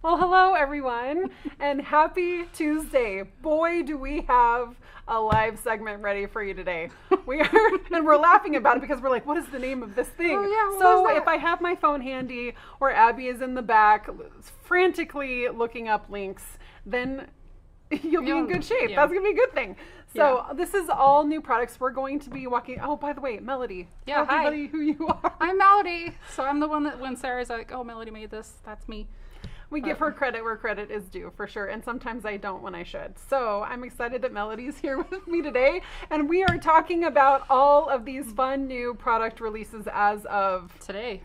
Well, hello everyone, and happy Tuesday. Boy, do we have a live segment ready for you today. And we're laughing about it because we're like, what is the name of this thing? Oh, yeah, so if I have my phone handy or Abby is in the back frantically looking up links, then you'll be in good shape. Yeah. That's going to be a good thing. So this is all new products. We're going to be walking. Oh, by the way, Melody. Yeah, tell everybody who you are. I'm Melody. So I'm the one that when Sarah's like, oh, Melody made this, that's me. We give her credit where credit is due, for sure. And sometimes I don't when I should. So I'm excited that Melody's here with me today. And we are talking about all of these fun new product releases as of today.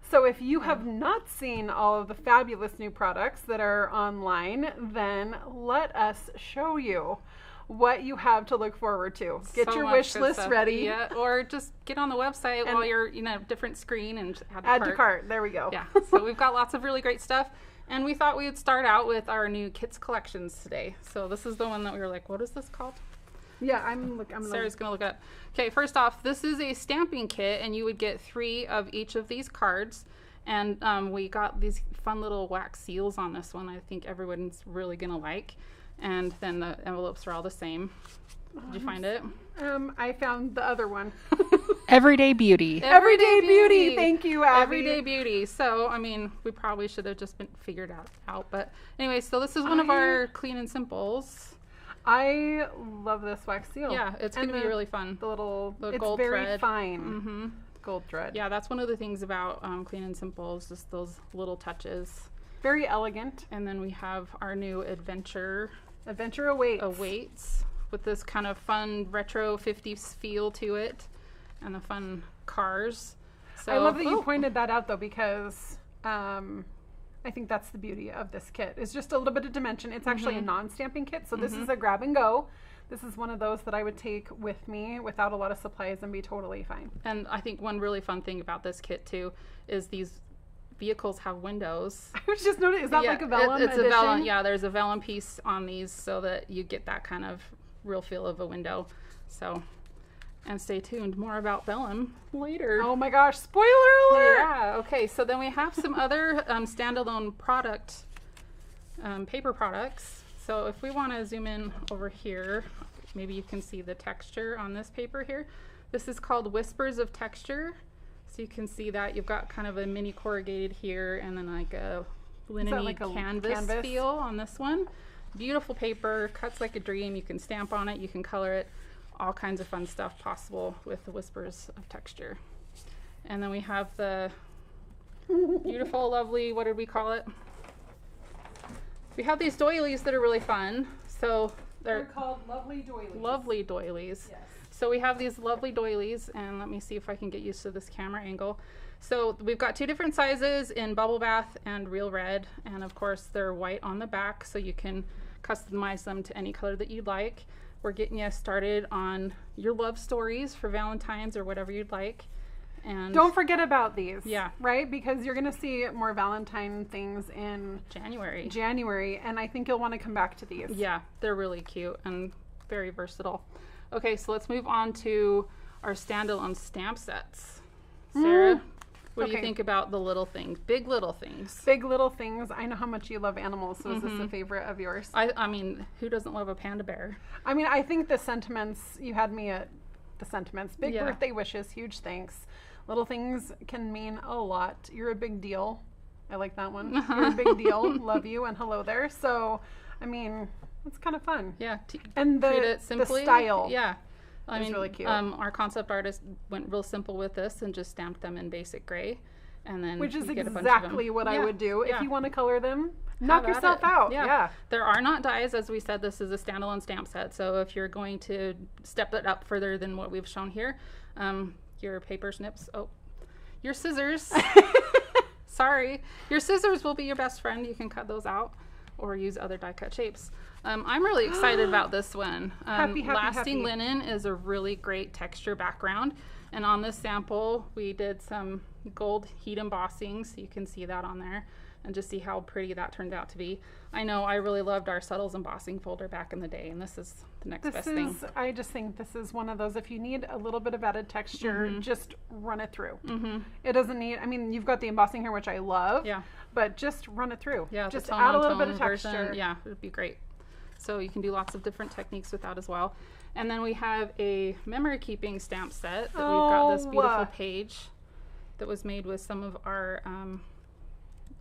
So if you have not seen all of the fabulous new products that are online, then let us show you what you have to look forward to. Get your wish list ready. Yeah, or just get on the website while you're different screen and add to cart. There we go. Yeah, so we've got lots of really great stuff. And we thought we would start out with our new kits collections today. So this is the one that we were like, what is this called? Yeah, Sarah's going to look up. Okay, first off, this is a stamping kit, and you would get 3 of each of these cards. And we got these fun little wax seals on this one I think everyone's really going to like. And then the envelopes are all the same. Did you find it? I found the other one. Everyday Beauty. Everyday Beauty. Thank you, Abby. Everyday Beauty. So, I mean, we probably should have just been figured out. But anyway, so this is one of our clean and simples. I love this wax seal. Yeah, it's going to be really fun. The little, it's gold very thread. fine. Mm-hmm. Gold thread. Yeah, that's one of the things about clean and simple is just those little touches. Very elegant. And then we have our new Adventure awaits with this kind of fun retro 50s feel to it and the fun cars. So I love that you pointed that out though, because I think that's the beauty of this kit. It's just a little bit of dimension. It's actually a non-stamping kit, so this is a grab and go. This is one of those that I would take with me without a lot of supplies and be totally fine. And I think one really fun thing about this kit too is these vehicles have windows. I was just noticing, is that like a vellum it's edition? A vellum, yeah, there's a vellum piece on these so that you get that kind of real feel of a window. So, and stay tuned, more about vellum later. Oh my gosh, spoiler alert! Yeah, okay, so then we have some other standalone product, paper products. So if we want to zoom in over here, maybe you can see the texture on this paper here. This is called Whispers of Texture. So you can see that you've got kind of a mini corrugated here and then like a linen-y like canvas feel on this one. Beautiful paper, cuts like a dream. You can stamp on it, you can color it. All kinds of fun stuff possible with the Whispers of Texture. And then we have the beautiful, lovely, what did we call it? We have these doilies that are really fun. So they're called lovely doilies. Lovely doilies. Yes. So we have these lovely doilies, and let me see if I can get used to this camera angle. So we've got 2 different sizes in Bubble Bath and Real Red, and of course they're white on the back, so you can customize them to any color that you'd like. We're getting you started on your love stories for Valentine's or whatever you'd like. And don't forget about these. Yeah. Right? Because you're going to see more Valentine things in January, and I think you'll want to come back to these. Yeah, they're really cute and very versatile. Okay, so let's move on to our standalone stamp sets. Sarah, what do you think about the little things? Big little things. Big little things. I know how much you love animals, so is this a favorite of yours? I mean, who doesn't love a panda bear? I mean, I think the sentiments, you had me at the sentiments. Big birthday wishes, huge thanks. Little things can mean a lot. You're a big deal. I like that one. You're a big deal. Love you and hello there. So, I mean, it's kind of fun. Yeah. And the style. Yeah. I mean, really cute. Our concept artist went real simple with this and just stamped them in basic gray. And then which is exactly what I would do. If you want to color them, knock Have yourself out. Yeah. There are not dies, as we said, this is a standalone stamp set. So if you're going to step it up further than what we've shown here, your paper snips, your scissors, sorry, your scissors will be your best friend. You can cut those out or use other die cut shapes. I'm really excited about this one. Lasting Linen is a really great texture background. And on this sample, we did some gold heat embossing, so you can see that on there. and just see how pretty that turned out to be. I know I really loved our Subtles embossing folder back in the day, and this is the next best thing. I just think this is one of those, if you need a little bit of added texture, just run it through. It doesn't need, I mean, you've got the embossing here, which I love, but just run it through. Yeah, just add a little bit of texture. Version. Yeah, it would be great. So you can do lots of different techniques with that as well. And then we have a memory keeping stamp set that we've got this beautiful page that was made with some of our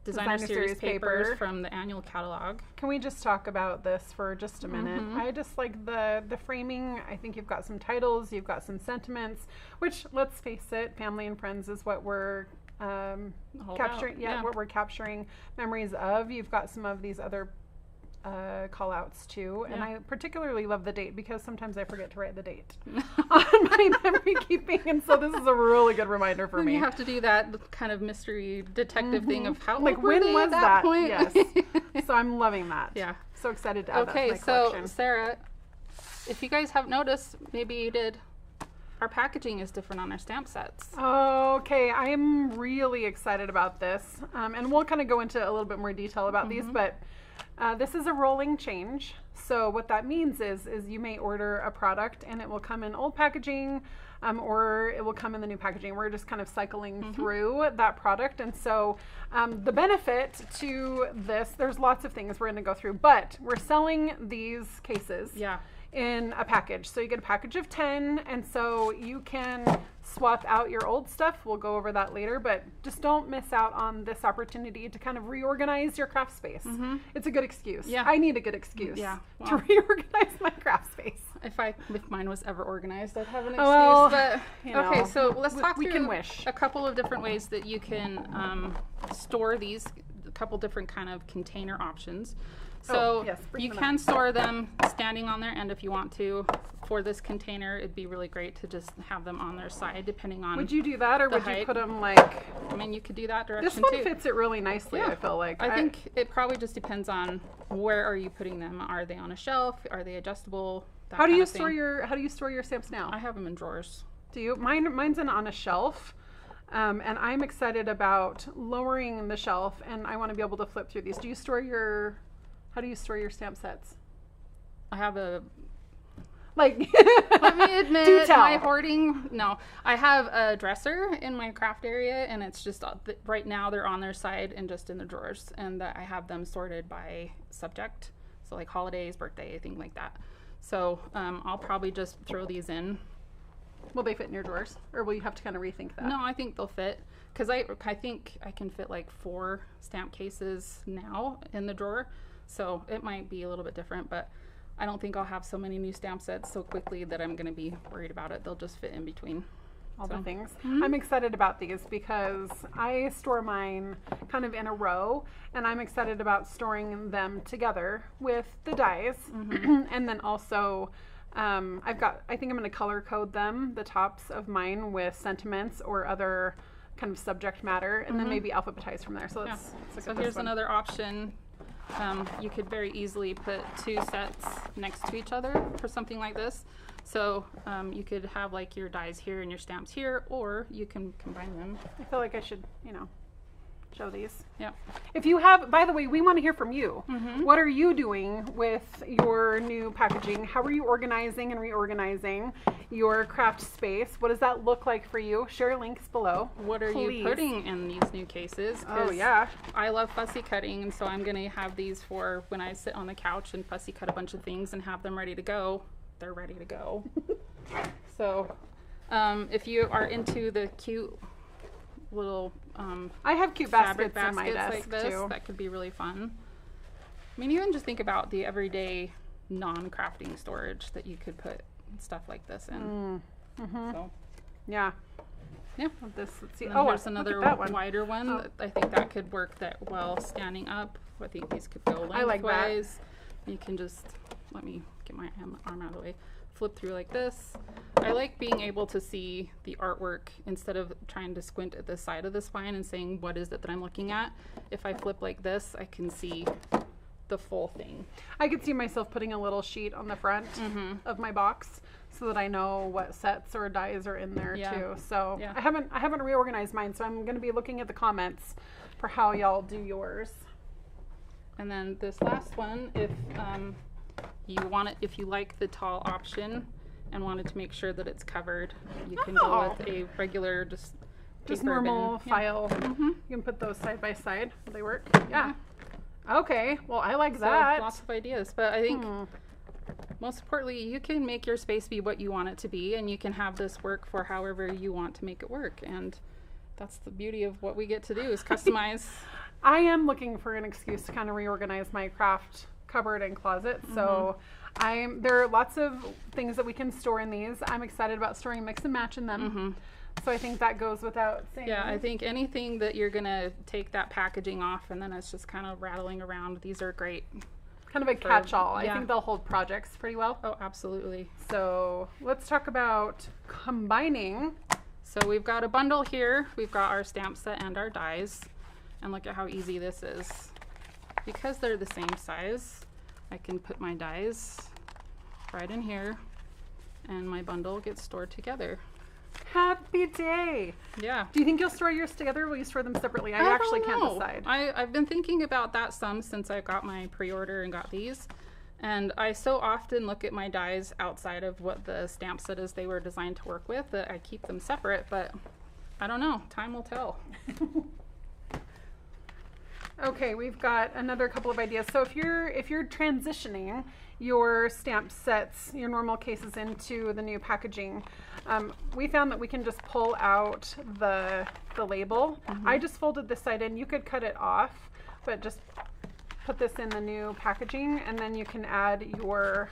designer series papers from the annual catalog. Can we just talk about this for just a minute? I just like the framing. I think you've got some titles, you've got some sentiments, which, let's face it, family and friends is what we're capturing. What we're capturing memories of. You've got some of these other call outs too, and I particularly love the date because sometimes I forget to write the date on my memory keeping, and so this is a really good reminder for me. You have to do that kind of mystery detective thing of how like when was that point? Yes. So I'm loving that. Yeah, so excited to add that to my So collection. Sarah, if you guys have noticed, maybe you did, our packaging is different on our stamp sets. Okay, I am really excited about this, and we'll kind of go into a little bit more detail about these, but this is a rolling change. So what that means is you may order a product and it will come in old packaging, or it will come in the new packaging. We're just kind of cycling through that product. And so the benefit to this, there's lots of things we're going to go through, but we're selling these cases in a package. So you get a package of 10, and so you can swap out your old stuff. We'll go over that later, but just don't miss out on this opportunity to kind of reorganize your craft space. It's a good excuse. I need a good excuse to reorganize my craft space. If mine was ever organized, I'd have an excuse. But you know, okay, so let's talk we through can wish a couple of different ways that you can store these, a couple different kind of container options. So you can store them standing on their end if you want to. For this container, it'd be really great to just have them on their side, depending on. Would you do that, or would you put them like? I mean, you could do that direction too. This one fits it really nicely. I feel like. I think it probably just depends on where are you putting them. Are they on a shelf? Are they adjustable? How do you store your stamps now? I have them in drawers. Do you? Mine's on a shelf. And I'm excited about lowering the shelf, and I want to be able to flip through these. How do you store your stamp sets? I have a, let me admit, my hoarding, I have a dresser in my craft area, and it's just, right now they're on their side and just in the drawers, and I have them sorted by subject, so like holidays, birthday, anything like that. So I'll probably just throw these in. Will they fit in your drawers, or will you have to kind of rethink that? No, I think they'll fit, because I think I can fit like 4 stamp cases now in the drawer, so it might be a little bit different, but I don't think I'll have so many new stamp sets so quickly that I'm going to be worried about it. They'll just fit in between. All the things. I'm excited about these because I store mine kind of in a row, and I'm excited about storing them together with the dies. And then also I think I'm going to color code them, the tops of mine, with sentiments or other kind of subject matter, and then maybe alphabetize from there. So let's so here's another option. You could very easily put 2 sets next to each other for something like this. So you could have like your dies here and your stamps here, or you can combine them. I feel like I should, show these. Yeah. If you have, by the way, we want to hear from you. What are you doing with your new packaging? How are you organizing and reorganizing your craft space? What does that look like for you? Share links below. What are you putting in these new cases? Oh yeah. I love fussy cutting, and so I'm going to have these for when I sit on the couch and fussy cut a bunch of things and have them ready to go. They're ready to go. So if you are into the cute little I have cute baskets in my desk like this too. That could be really fun. I mean, even just think about the everyday non-crafting storage that you could put stuff like this in. So yeah. Let's see. Here's another wider one. I think that could work that well standing up. I think these could go lengthways. I like that. You can just, let me get my arm out of the way, flip through like this. I like being able to see the artwork instead of trying to squint at the side of the spine and saying what is it that I'm looking at. If I flip like this, I can see the full thing. I could see myself putting a little sheet on the front of my box so that I know what sets or dies are in there too. So I haven't reorganized mine, so I'm going to be looking at the comments for how y'all do yours. And then this last one, if you want it, if you like the tall option and wanted to make sure that it's covered, you can go with a regular just normal bin. file. You can put those side by side. Will they work? Yeah. Okay. Well, I like that. Lots of ideas, but I think most importantly, you can make your space be what you want it to be, and you can have this work for however you want to make it work. And that's the beauty of what we get to do is customize. I am looking for an excuse to kind of reorganize my craft cupboard and closet. So there are lots of things that we can store in these. I'm excited about storing mix and match in them. So I think that goes without saying. Yeah, I think anything that you're gonna take that packaging off and then it's just kind of rattling around, these are great. Kind of a catch-all. I think they'll hold projects pretty well. Oh, absolutely. So let's talk about combining. So we've got a bundle here. We've got our stamp set and our dies. And look at how easy this is. Because they're the same size, I can put my dies right in here and my bundle gets stored together. Happy day. Yeah. Do you think you'll store yours together or will you store them separately? I actually can't decide. I've been thinking about that some since I got my pre-order and got these. And I so often look at my dies outside of what the stamp set is they were designed to work with that I keep them separate, but I don't know. Time will tell. Okay, we've got another couple of ideas. So if you're transitioning your stamp sets, your normal cases into the new packaging, we found that we can just pull out the label. I just folded this side in. You could cut it off, but just put this in the new packaging, and then you can add your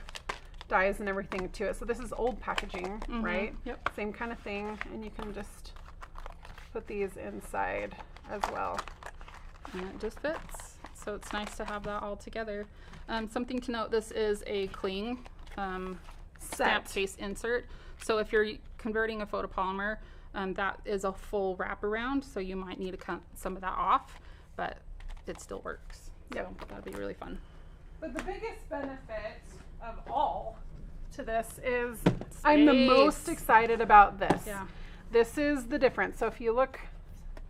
dies and everything to it. So this is old packaging, right? Yep. Same kind of thing, and you can just put these inside as well. And it just fits. So it's nice to have that all together. Something to note, this is a cling stamp case insert. So if you're converting a photopolymer, that is a full wraparound, so you might need to cut some of that off, but it still works. So that'd be really fun. But the biggest benefit of all to this is I'm the most excited about this. Yeah. This is the difference. So if you look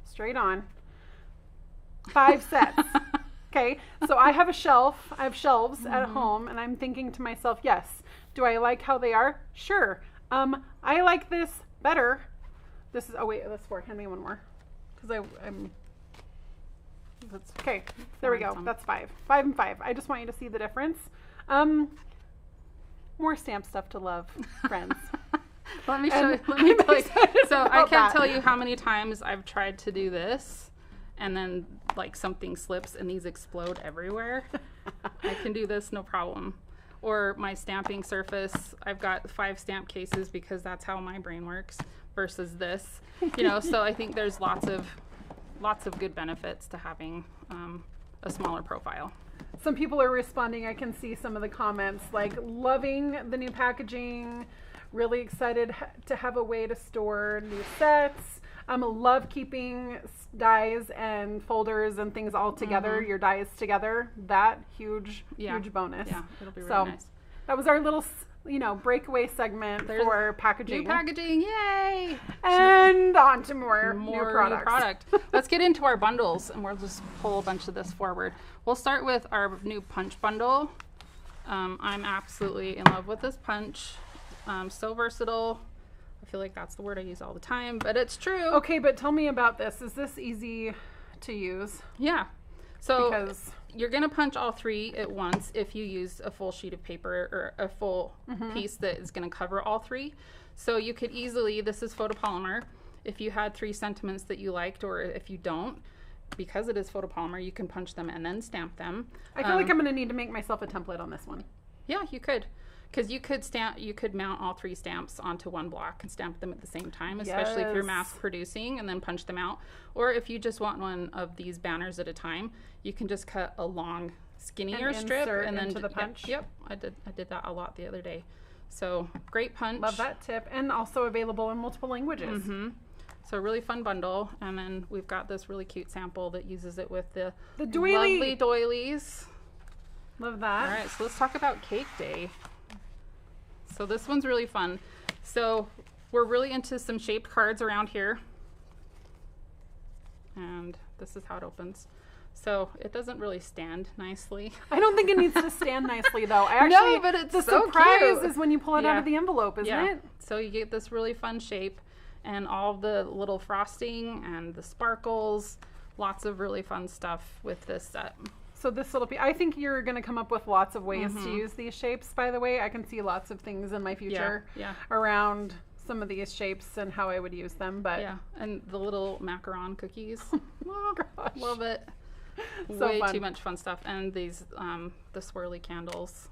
straight on, 5 sets. Okay, so I have shelves at home, and I'm thinking to myself, yes, do I like how they are? Sure. I like this better. This is, oh wait, that's 4. Hand me one more. Because I'm, okay, there we go. That's 5. 5 and 5. I just want you to see the difference. More stamp stuff to love, friends. Let me show you. Let me tell you. So I can't tell you how many times I've tried to do this and then like something slips and these explode everywhere. I can do this no problem. Or my stamping surface, I've got 5 stamp cases because that's how my brain works versus this, you know. So I think there's lots of good benefits to having a smaller profile. Some people are responding. I can see some of the comments like loving the new packaging, really excited to have a way to store new sets. Love keeping dies and folders and things all together, your dies together. That huge bonus. Yeah, it'll be really nice. That was our little, breakaway segment for packaging. New packaging, yay! And on to more new products. Let's get into our bundles, and we'll just pull a bunch of this forward. We'll start with our new punch bundle. I'm absolutely in love with this punch. So versatile. I feel like that's the word I use all the time, but it's true. Okay, but tell me about this. Is this easy to use? Yeah. So you're going to punch all 3 at once if you use a full sheet of paper or a full piece that is going to cover all 3. So you could easily, this is photopolymer, if you had 3 sentiments that you liked, or if you don't, because it is photopolymer, you can punch them and then stamp them. I feel like I'm going to need to make myself a template on this one. Yeah, you could. Because you could mount all 3 stamps onto one block and stamp them at the same time, especially if you're mass producing, and then punch them out. Or if you just want one of these banners at a time, you can just cut a long, skinnier strip and then into the punch. Yep, I did that a lot the other day. So great punch. Love that tip, and also available in multiple languages. So really fun bundle, and then we've got this really cute sample that uses it with the doily. Lovely doilies. Love that. All right, so let's talk about Cake Day. So this one's really fun. So we're really into some shaped cards around here. And this is how it opens. So it doesn't really stand nicely. I don't think it needs to stand nicely though. I actually, No, but it's the so surprise cute. is when you pull it out of the envelope, isn't it? So you get this really fun shape and all the little frosting and the sparkles, lots of really fun stuff with this set. So this little piece, I think you're going to come up with lots of ways to use these shapes, by the way. I can see lots of things in my future around some of these shapes and how I would use them. But yeah, and the little macaron cookies. Oh, gosh. Love it. So Way fun. too much fun stuff. And these, the swirly candles.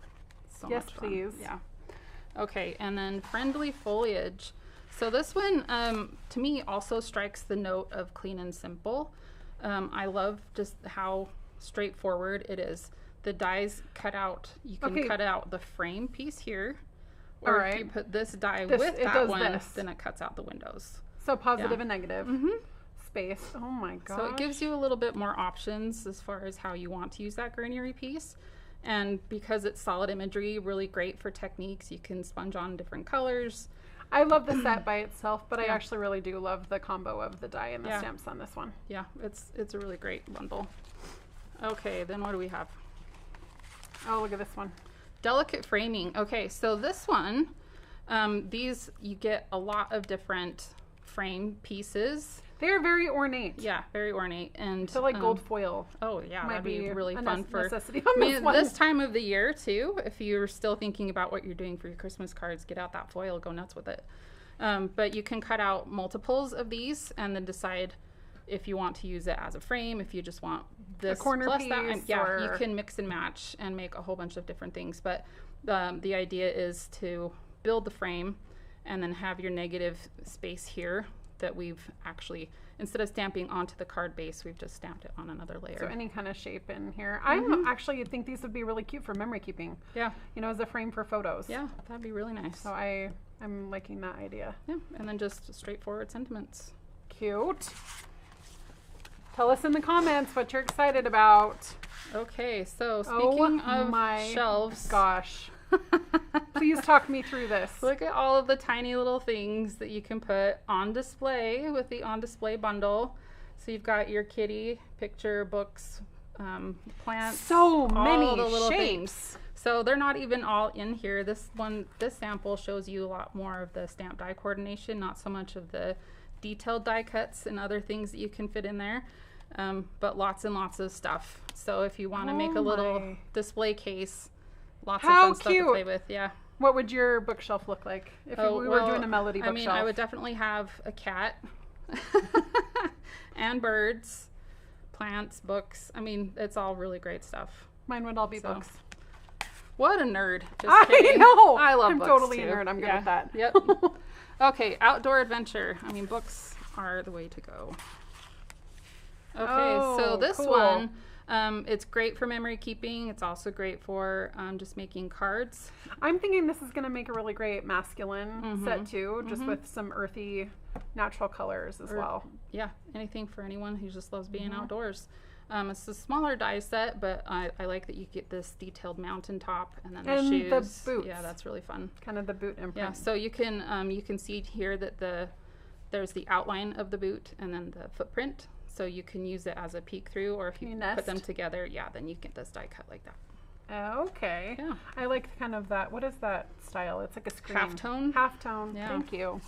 So Yes, much fun. please. Yeah. Okay, and then friendly foliage. So this one, to me, also strikes the note of clean and simple. I love just how straightforward it is. The dies cut out. You can cut out the frame piece here, or if you put this die with that one, then it cuts out the windows. So positive and negative. Space. Oh my gosh. So it gives you a little bit more options as far as how you want to use that granary piece. And because it's solid imagery, really great for techniques. You can sponge on different colors. I love the set by itself, but I actually really do love the combo of the die and the stamps on this one. Yeah, it's a really great bundle. Okay, then what do we have? Oh, look at this one. Delicate framing. Okay, so this one, these, you get a lot of different frame pieces. They are very ornate. Yeah, very ornate. And so like gold foil. Oh yeah, might that'd be really a fun for necessity on this time of the year too. If you're still thinking about what you're doing for your Christmas cards, get out that foil, go nuts with it. But you can cut out multiples of these and then decide if you want to use it as a frame, if you just want this a corner plus piece, that. And you can mix and match and make a whole bunch of different things. But the idea is to build the frame and then have your negative space here that we've actually, instead of stamping onto the card base, we've just stamped it on another layer. So any kind of shape in here. I'm actually think these would be really cute for memory keeping. Yeah. You know, as a frame for photos. Yeah, that'd be really nice. So I'm liking that idea. Yeah, and then just straightforward sentiments. Cute. Tell us in the comments what you're excited about. Okay, so speaking of my shelves. Gosh. Please talk me through this. Look at all of the tiny little things that you can put on display with the on display bundle. So you've got your kitty picture, books, plants. So many all the little shapes. Things. So they're not even all in here. This sample shows you a lot more of the stamp die coordination, not so much of the detailed die cuts and other things that you can fit in there. But lots and lots of stuff. So if you want to make a little display case, lots of fun stuff to play with. Yeah. What would your bookshelf look like if we were doing a Melody bookshelf? I mean, I would definitely have a cat and birds, plants, books. I mean, it's all really great stuff. Mine would all be books. What a nerd. Just kidding. I know. I love I'm books totally too. a nerd. I'm good at that. Yep. Okay, outdoor adventure. I mean, books are the way to go. Okay, so this one, it's great for memory keeping. It's also great for just making cards. I'm thinking this is going to make a really great masculine set too, just with some earthy, natural colors as well. Yeah, anything for anyone who just loves being outdoors. It's a smaller die set, but I like that you get this detailed mountaintop and then the shoes. The boots. Yeah, that's really fun. Kind of the boot imprint. Yeah, so you can see here that there's the outline of the boot and then the footprint. So you can use it as a peek through, or if you put them together, then you get this die cut like that. Okay. Yeah. I like kind of that. What is that style? It's like a screen. Halftone. Halftone. Yeah. Thank you.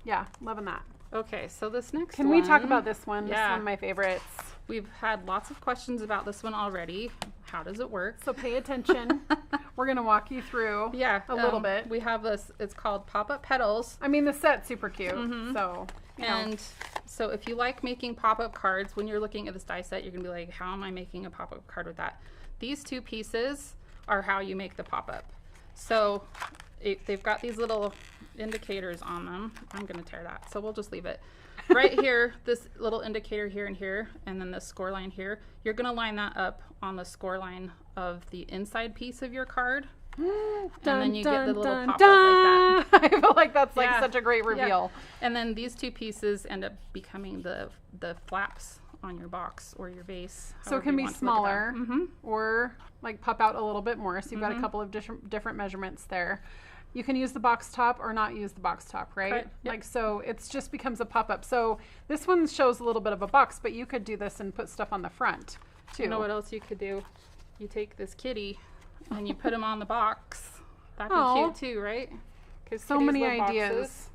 Yeah, loving that. Okay, so this next Can one. we talk about this one? Yeah. This is one of my favorites. We've had lots of questions about this one already. How does it work? So pay attention. We're going to walk you through a little bit. We have this, it's called Pop-Up Petals. I mean, the set's super cute. So, and so if you like making pop-up cards, when you're looking at this die set, you're going to be like, how am I making a pop-up card with that? These two pieces are how you make the pop-up. So they've got these little indicators on them. I'm going to tear that, so we'll just leave it. Right here, this little indicator here and here, and then the score line here, you're going to line that up on the score line of the inside piece of your card. And then you get the little pop-up like that. I feel like that's like such a great reveal. Yeah. And then these two pieces end up becoming the flaps on your box or your vase. So it can be smaller or like pop out a little bit more. So you've got a couple of different measurements there. You can use the box top or not use the box top, right? Correct. Yep. Like, so it's just becomes a pop-up. So this one shows a little bit of a box, but you could do this and put stuff on the front too. You know what else you could do? You take this kitty and you put him on the box. That'd be Aw. cute too, right? 'Cause So kitties many love ideas. boxes.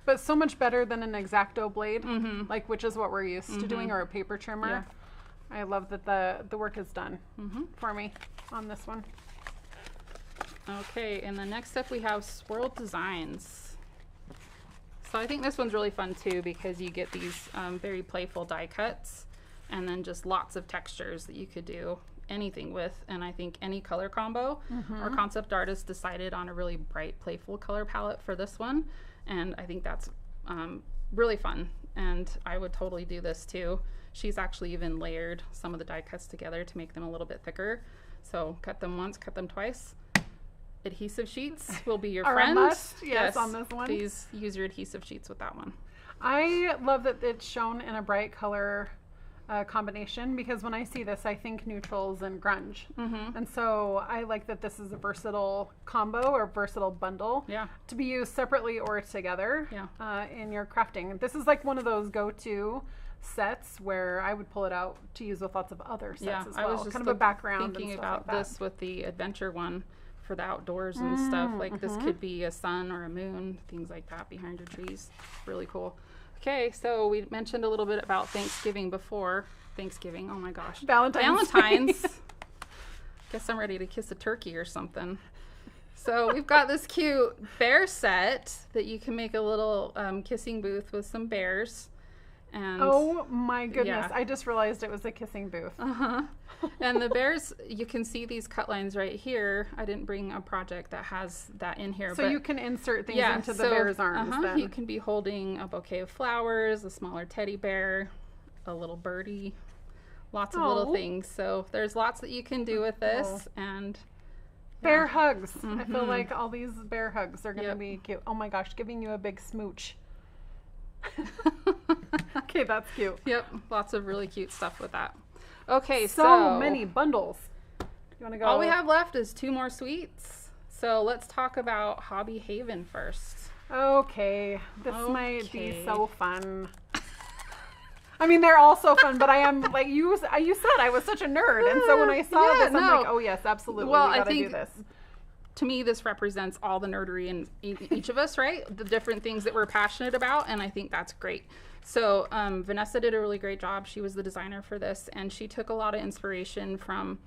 But so much better than an X-Acto blade, Mhm. like which is what we're used to doing, or a paper trimmer. Yeah. I love that the work is done for me on this one. Okay, and the next up we have swirled designs. So I think this one's really fun too because you get these very playful die cuts and then just lots of textures that you could do anything with. And I think any color combo, our concept artist decided on a really bright, playful color palette for this one. And I think that's really fun. And I would totally do this too. She's actually even layered some of the die cuts together to make them a little bit thicker. So cut them once, cut them twice. Adhesive sheets will be your Are a friend. must, yes, on this one. Please use your adhesive sheets with that one. I love that it's shown in a bright color combination, because when I see this, I think neutrals and grunge. And so I like that this is a versatile combo or versatile bundle Yeah. to be used separately or together in your crafting. This is like one of those go-to sets where I would pull it out to use with lots of other sets as well. I was just kind of a background thinking and stuff about like that. this with the adventure one for the outdoors and stuff. Like this could be a sun or a moon, things like that behind your trees. Really cool. Okay, so we mentioned a little bit about Thanksgiving before. Thanksgiving, oh my gosh. Valentine's. Guess I'm ready to kiss a turkey or something. So we've got this cute bear set that you can make a little kissing booth with some bears. And Oh my goodness, Yeah. I just realized it was a kissing booth. and the bears, you can see these cut lines right here. I didn't bring a project that has that in here. So but you can insert things yeah, into the so, bear's arms then. You can be holding a bouquet of flowers, a smaller teddy bear, a little birdie, lots of little Aw. things. So there's lots that you can do with this. And Bear hugs. I feel like all these bear hugs are going to Yep. be cute. Oh my gosh, giving you a big smooch. Okay, that's cute. Yep, lots of really cute stuff with that. Okay, So many bundles. You want to go? All we have left is 2 more sweets. So let's talk about Hobby Haven first. Okay, this might be Okay. so fun. I mean, they're all so fun, but I am like you said, I was such a nerd, and so when I saw Yeah, this, I'm no. like, oh yes, absolutely, Well, we I gotta do think this. To me, this represents all the nerdery in each of us, right? The different things that we're passionate about, and I think that's great. So Vanessa did a really great job. She was the designer for this, and she took a lot of inspiration from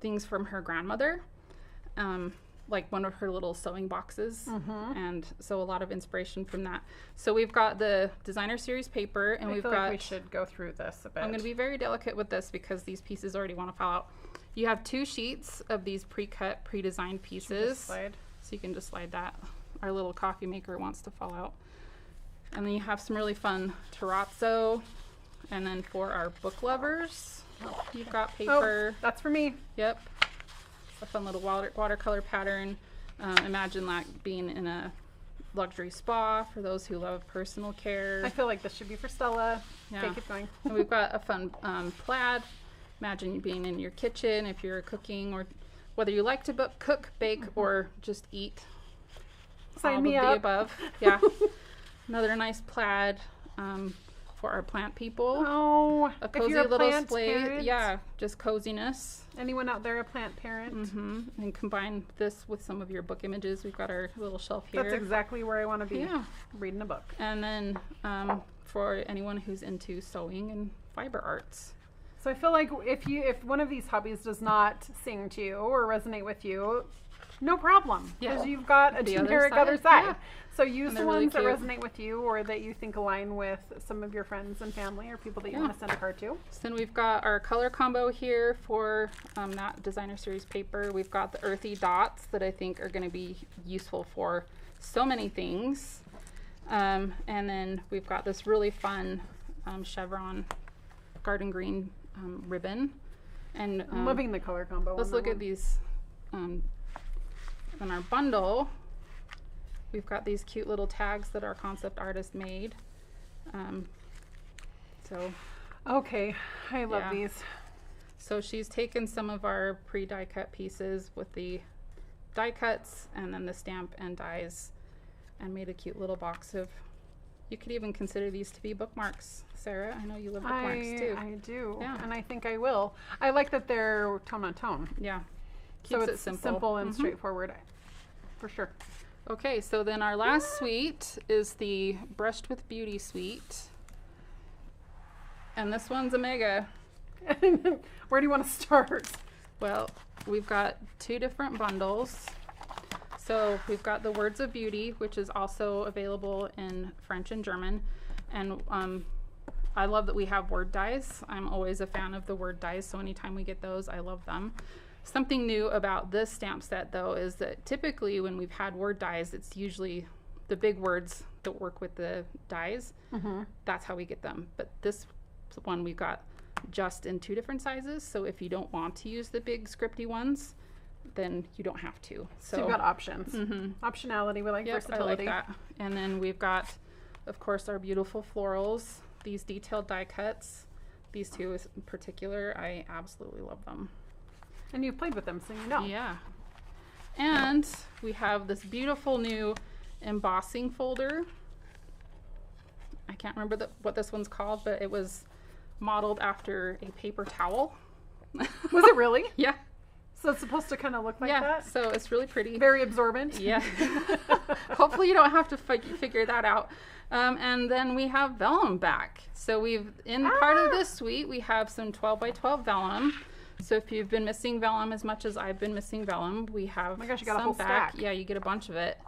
things from her grandmother, like one of her little sewing boxes, and so a lot of inspiration from that. So we've got the designer series paper, and I we've feel got. like we should go through this a bit. I'm going to be very delicate with this because these pieces already want to fall out. You have 2 sheets of these pre-cut, pre-designed pieces. slide. So you can just slide that. Our little coffee maker wants to fall out. And then you have some really fun terrazzo. And then for our book lovers, you've got paper. Oh, that's for me. Yep. A fun little watercolor pattern. Imagine that being in a luxury spa for those who love personal care. I feel like this should be for Stella. Yeah. Okay, keep going. And we've got a fun plaid. Imagine you being in your kitchen if you're cooking, or whether you like to cook, bake, or just eat. Sign all me of up. the above. Yeah. Another nice plaid for our plant people. Oh, A if cozy you're a little plant slate. parent, Yeah, just coziness. anyone out there a plant parent? And combine this with some of your book images. We've got our little shelf here. That's exactly where I want to be. Yeah. Reading a book. And then for anyone who's into sewing and fiber arts. So I feel like if one of these hobbies does not sing to you or resonate with you, no problem, because you've got a The other generic side, other side. yeah. So use And the they're really ones that cute. resonate with you or that you think align with some of your friends and family or people that you want to send a card to. So then we've got our color combo here for that designer series paper. We've got the earthy dots that I think are going to be useful for so many things. And then we've got this really fun chevron garden green ribbon. And I'm loving the color combo. let's look at these in our bundle. We've got these cute little tags that our concept artist made. Okay, I love Yeah. these. So she's taken some of our pre-die cut pieces with the die cuts and then the stamp and dies, and made a cute little box of, you could even consider these to be bookmarks, Sarah. I know you love bookmarks too. I do, Yeah. and I think I will. I like that they're tone on tone. Yeah. So Keeps it's it simple. and straightforward, for sure. Okay, so then our last suite is the Brushed with Beauty suite. And this one's a mega. Where do you want to start? Well, we've got 2 different bundles. So we've got the Words of Beauty, which is also available in French and German. And I love that we have word dies. I'm always a fan of the word dies, so anytime we get those, I love them. Something new about this stamp set, though, is that typically when we've had word dies, it's usually the big words that work with the dies. That's how we get them. But this one we've got just in 2 different sizes, so if you don't want to use the big scripty ones, then you don't have to. So you've got options. Optionality, we like versatility. I like that. And then we've got, of course, our beautiful florals, these detailed die cuts. These 2 in particular, I absolutely love them. And you've played with them, so you know. Yeah. And we have this beautiful new embossing folder. I can't remember what this one's called, but it was modeled after a paper towel. Was it really? Yeah. So it's supposed to kind of look like that? So it's really pretty. Very absorbent? Yeah. Hopefully you don't have to figure that out. And then we have vellum back. So in part of this suite, we have some 12 by 12 vellum. So if you've been missing vellum as much as I've been missing vellum, we have oh my gosh, you got some a whole back. stack. Yeah, you get a bunch of it.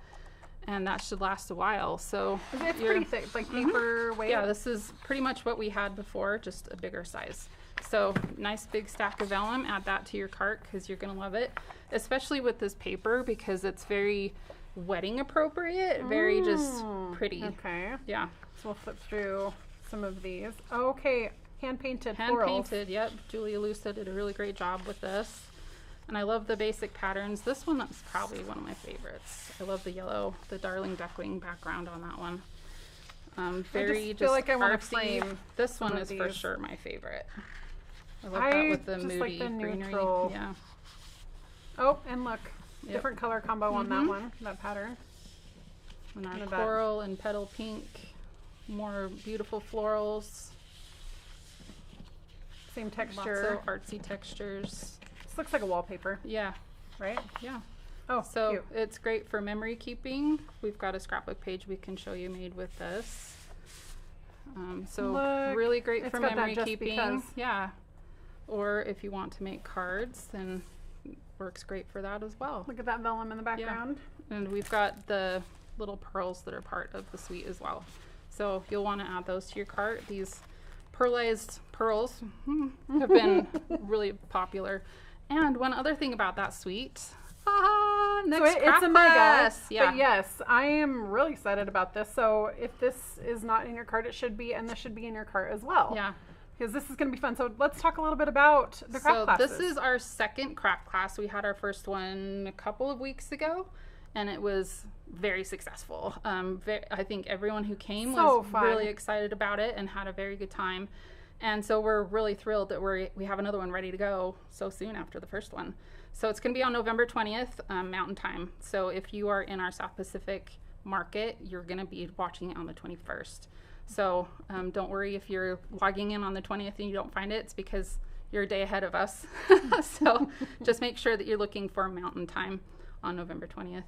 And that should last a while. So it's pretty thick, it's like paper weight. Yeah, this is pretty much what we had before, just a bigger size. So nice big stack of vellum. Add that to your cart because you're going to love it, especially with this paper because it's very wedding appropriate, very just pretty. Okay. Yeah. So we'll flip through some of these. Okay, hand-painted Hand florals. painted, yep. Julia Lusa did a really great job with this. And I love the basic patterns. This one is probably one of my favorites. I love the yellow, the darling duckling background on that one. Very I feel like I want to artsy. flame. This one is for sure my favorite. I love that with the moody like the greenery. neutral. Yeah. Oh, and look, different color combo on that one, that pattern. And our coral and petal pink, more beautiful florals. Same texture. Lots of artsy textures. This looks like a wallpaper. Yeah. Right? Yeah. Oh, so cute. it's great for memory keeping. We've got a scrapbook page we can show you made with this. So look, really great for memory just keeping. Because. Yeah. Or if you want to make cards, then works great for that as well. Look at that vellum in the background. Yeah. And we've got the little pearls that are part of the suite as well. So you'll want to add those to your cart. These pearlized pearls have been really popular. And one other thing about that suite, next it's a mega. class. Yeah. But yes, I am really excited about this. So if this is not in your cart, it should be, and this should be in your cart as well. Yeah. Because this is going to be fun. So let's talk a little bit about the craft classes. This is our second craft class. We had our first one a couple of weeks ago, and it was very successful. I think everyone who came was really excited about it and had a very good time. And so we're really thrilled that we have another one ready to go so soon after the first one. So it's going to be on November 20th, Mountain Time. So if you are in our South Pacific market, you're going to be watching it on the 21st. So don't worry if you're logging in on the 20th and you don't find it. It's because you're a day ahead of us. So just make sure that you're looking for Mountain Time on November 20th,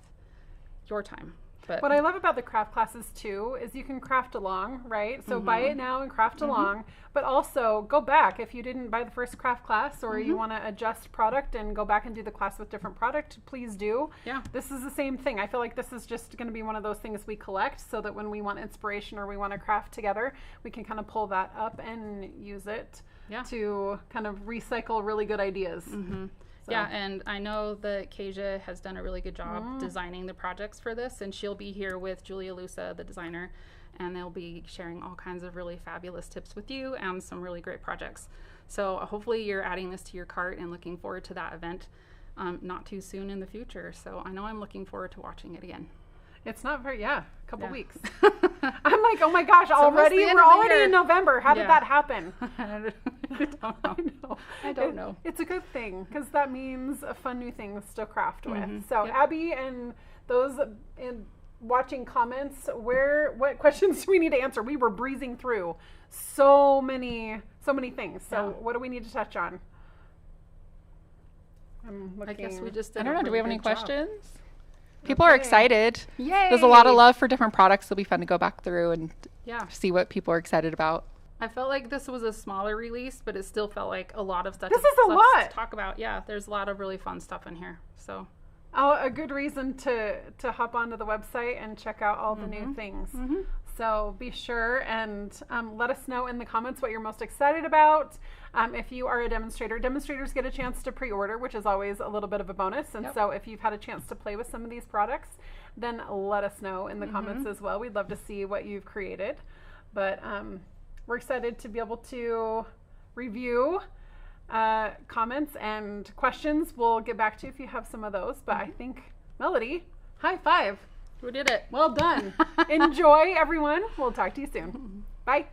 your time. But what I love about the craft classes too is you can craft along, right? So buy it now and craft along, but also go back if you didn't buy the first craft class or you want to adjust product and go back and do the class with different product, please do. Yeah. This is the same thing. I feel like this is just going to be one of those things we collect so that when we want inspiration or we want to craft together, we can kind of pull that up and use it to kind of recycle really good ideas. So. Yeah, and I know that Kasia has done a really good job designing the projects for this, and she'll be here with Julia Lusa, the designer, and they'll be sharing all kinds of really fabulous tips with you and some really great projects. So hopefully you're adding this to your cart and looking forward to that event not too soon in the future. So I know I'm looking forward to watching it again. It's not very, a couple weeks. I'm like, oh my gosh, already? We're already in November. How did that happen? I don't know. It's a good thing because that means fun new things to craft with. So Yep. Abby and those in watching comments, what questions do we need to answer? We were breezing through so many things. So what do we need to touch on? I guess we just did I don't a know. Do we have really any good job. questions? People are excited. Yay! There's a lot of love for different products. It'll be fun to go back through and Yeah. see what people are excited about. I felt like this was a smaller release, but it still felt like a lot of stuff. This is a lot. to talk about. Yeah, there's a lot of really fun stuff in here. So A good reason to hop onto the website and check out all the new things. So be sure and let us know in the comments what you're most excited about. If you are a demonstrator, demonstrators get a chance to pre-order, which is always a little bit of a bonus. And so if you've had a chance to play with some of these products, then let us know in the comments as well. We'd love to see what you've created. But we're excited to be able to review comments and questions. We'll get back to you if you have some of those. But I think, Melody, high five. we did it. Well done. Enjoy, everyone. We'll talk to you soon. Bye.